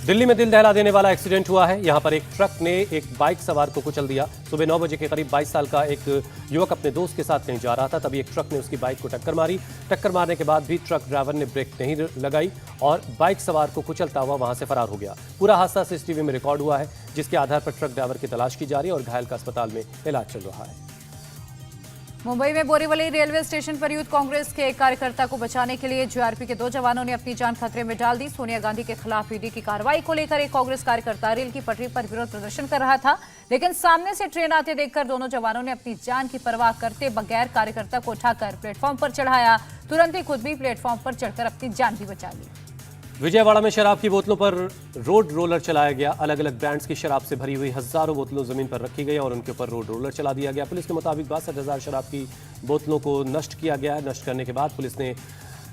दिल्ली में दिल दहला देने वाला एक्सीडेंट हुआ है। यहां पर एक ट्रक ने एक बाइक सवार को कुचल दिया। सुबह 9 बजे के करीब 22 साल का एक युवक अपने दोस्त के साथ कहीं जा रहा था, तभी एक ट्रक ने उसकी बाइक को टक्कर मारी। टक्कर मारने के बाद भी ट्रक ड्राइवर ने ब्रेक नहीं लगाई और बाइक सवार को कुचलता हुआ वहां से फरार हो गया। पूरा हादसा सीसीटीवी में रिकॉर्ड हुआ है, जिसके आधार पर ट्रक ड्राइवर की तलाश की जा रही है और घायल का अस्पताल में इलाज चल रहा है। मुंबई में बोरीवली रेलवे स्टेशन पर यूथ कांग्रेस के एक कार्यकर्ता को बचाने के लिए जीआरपी के 2 जवानों ने अपनी जान खतरे में डाल दी। सोनिया गांधी के खिलाफ ईडी की कार्रवाई को लेकर एक कांग्रेस कार्यकर्ता रेल की पटरी पर विरोध प्रदर्शन कर रहा था, लेकिन सामने से ट्रेन आते देखकर दोनों जवानों ने अपनी जान की परवाह करते बगैर कार्यकर्ता को उठाकर प्लेटफॉर्म पर चढ़ाया। तुरंत ही खुद भी प्लेटफॉर्म पर चढ़कर अपनी जान भी बचा ली। विजयवाड़ा में शराब की बोतलों पर रोड रोलर चलाया गया। अलग अलग ब्रांड्स की शराब से भरी हुई हजारों बोतलों जमीन पर रखी गई और उनके ऊपर रोड रोलर चला दिया गया। पुलिस के मुताबिक 62,000 शराब की बोतलों को नष्ट किया गया। नष्ट करने के बाद पुलिस ने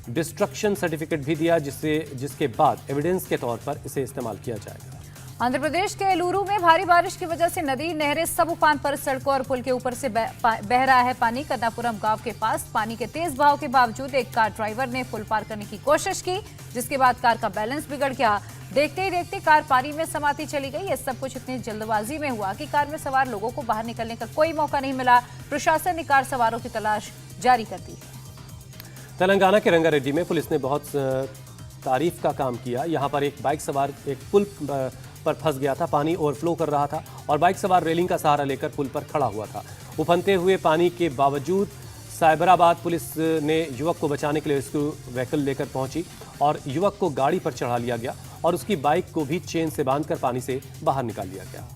डिस्ट्रक्शन सर्टिफिकेट भी दिया, जिसके बाद एविडेंस के तौर पर इसे इस्तेमाल किया जाएगा। आंध्र प्रदेश के एलूरू में भारी बारिश की वजह से नदी नहरें सब उफान पर, सड़कों और पुल के ऊपर से बह रहा है पानी। कन्नापुरम गांव के पास पानी के तेज बहाव के बावजूद एक कार ड्राइवर ने पुल पार करने की कोशिश की, जिसके बाद कार का बैलेंस बिगड़ गया। देखते ही देखते कार पानी में समाती चली गई। यह सब कुछ इतनी जल्दबाजी में हुआ कि कार में सवार लोगों को बाहर निकलने का कोई मौका नहीं मिला। प्रशासन ने कार सवारों की तलाश जारी कर दी है। तेलंगाना के रंगारेड्डी में पुलिस ने बहुत तारीफ का काम किया। यहाँ पर एक बाइक सवार एक पुल पर फंस गया था, पानी ओवरफ्लो कर रहा था और बाइक सवार रेलिंग का सहारा लेकर पुल पर खड़ा हुआ था। उफनते हुए पानी के बावजूद साइबराबाद पुलिस ने युवक को बचाने के लिए रेस्क्यू व्हीकल लेकर पहुंची और युवक को गाड़ी पर चढ़ा लिया गया और उसकी बाइक को भी चेन से बांधकर पानी से बाहर निकाल लिया गया।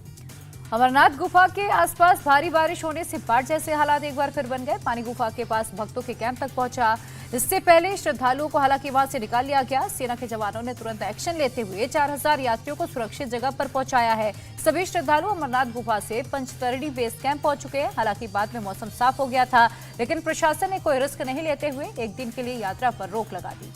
अमरनाथ गुफा के आसपास भारी बारिश होने से बाढ़ जैसे हालात एक बार फिर बन गए। पानी गुफा के पास भक्तों के कैंप तक पहुंचा। इससे पहले श्रद्धालुओं को हालांकि वहां से निकाल लिया गया। सेना के जवानों ने तुरंत एक्शन लेते हुए 4,000 यात्रियों को सुरक्षित जगह पर पहुंचाया है। सभी श्रद्धालु अमरनाथ गुफा से पंचतरणी बेस कैंप पहुंच चुके हैं। हालांकि बाद में मौसम साफ हो गया था, लेकिन प्रशासन ने कोई रिस्क नहीं लेते हुए एक दिन के लिए यात्रा पर रोक लगा दी।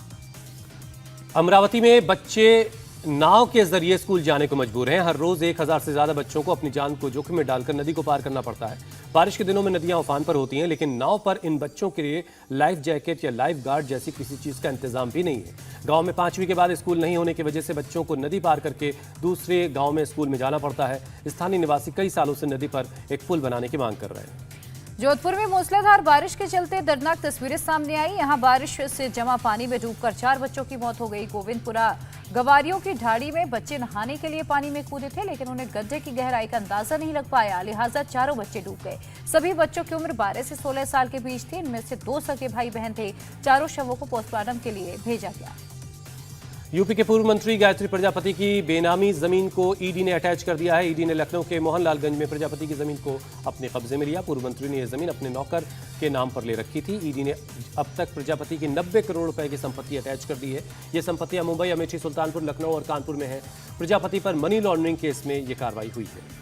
अमरावती में बच्चे नाव के जरिए स्कूल जाने को मजबूर हैं। हर रोज 1,000 से ज्यादा बच्चों को अपनी जान को जोखिम में डालकर नदी को पार करना पड़ता है। बारिश के दिनों में नदियां उफान पर होती हैं, लेकिन नाव पर इन बच्चों के लिए लाइफ जैकेट या लाइफ गार्ड जैसी किसी चीज का इंतजाम भी नहीं है। गांव में 5वीं के बाद स्कूल नहीं होने की वजह से बच्चों को नदी पार करके दूसरे गांव में स्कूल में जाना पड़ता है। स्थानीय निवासी कई सालों से नदी पर एक पुल बनाने की मांग कर रहे हैं। जोधपुर में मूसलाधार बारिश के चलते दर्दनाक तस्वीरें सामने आई। यहां बारिश से जमा पानी में डूबकर 4 बच्चों की मौत हो गई। गोविंदपुरा गवारियों की ढाड़ी में बच्चे नहाने के लिए पानी में कूदे थे, लेकिन उन्हें गड्ढे की गहराई का अंदाजा नहीं लग पाया, लिहाजा चारों बच्चे डूब गए। सभी बच्चों की उम्र 12 से 16 साल के बीच थी। इनमें से 2 सगे भाई बहन थे। चारों शवों को पोस्टमार्टम के लिए भेजा गया। यूपी के पूर्व मंत्री गायत्री प्रजापति की बेनामी जमीन को ईडी ने अटैच कर दिया है। ईडी ने लखनऊ के मोहनलालगंज में प्रजापति की जमीन को अपने कब्जे में लिया। पूर्व मंत्री ने यह जमीन अपने नौकर के नाम पर ले रखी थी। ईडी ने अब तक प्रजापति की 90 करोड़ रुपए की संपत्ति अटैच कर दी है। ये संपत्तियां मुंबई, अमेठी, सुल्तानपुर, लखनऊ और कानपुर में है। प्रजापति पर मनी लॉन्ड्रिंग केस में यह कार्रवाई हुई है।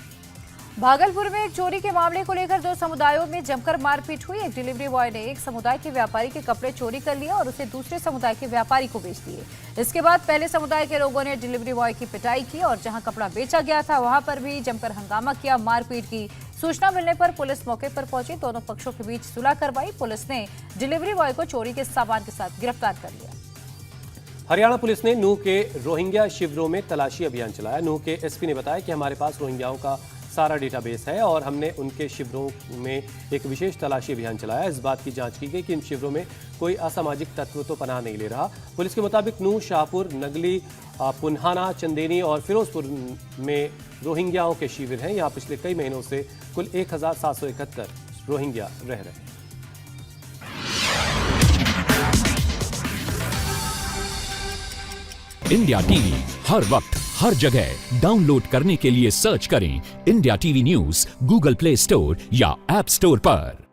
भागलपुर में एक चोरी के मामले को लेकर 2 समुदायों में जमकर मारपीट हुई। एक डिलीवरी बॉय ने एक समुदाय के व्यापारी के कपड़े चोरी कर लिए और उसे दूसरे समुदाय के व्यापारी को बेच दिए। इसके बाद पहले समुदाय के लोगों ने डिलीवरी बॉय की पिटाई की और जहां कपड़ा बेचा गया था वहां पर भी जमकर हंगामा किया, मारपीट की। सूचना मिलने पर पुलिस मौके पर पहुंची। दोनों पक्षों के बीच सुलह करवाई। पुलिस ने डिलीवरी बॉय को चोरी के सामान के साथ गिरफ्तार कर लिया। हरियाणा पुलिस ने नूह के रोहिंग्या शिविरों में तलाशी अभियान चलाया। नूह के एसपी ने बताया कि हमारे पास रोहिंग्याओं का सारा डेटाबेस है और हमने उनके शिविरों में एक विशेष तलाशी अभियान चलाया। इस बात की जांच की गई कि इन शिविरों में कोई असामाजिक तत्व तो पनाह नहीं ले रहा। पुलिस के मुताबिक नूह, शाहपुर, नगली, पुन्हाना, चंदेनी और फिरोजपुर में रोहिंग्याओं के शिविर हैं। यहाँ पिछले कई महीनों से कुल 1,771 रोहिंग्या रह रहे हैं। इंडिया टीवी हर वक्त हर जगह डाउनलोड करने के लिए सर्च करें India TV news Google play store या ऐप स्टोर पर।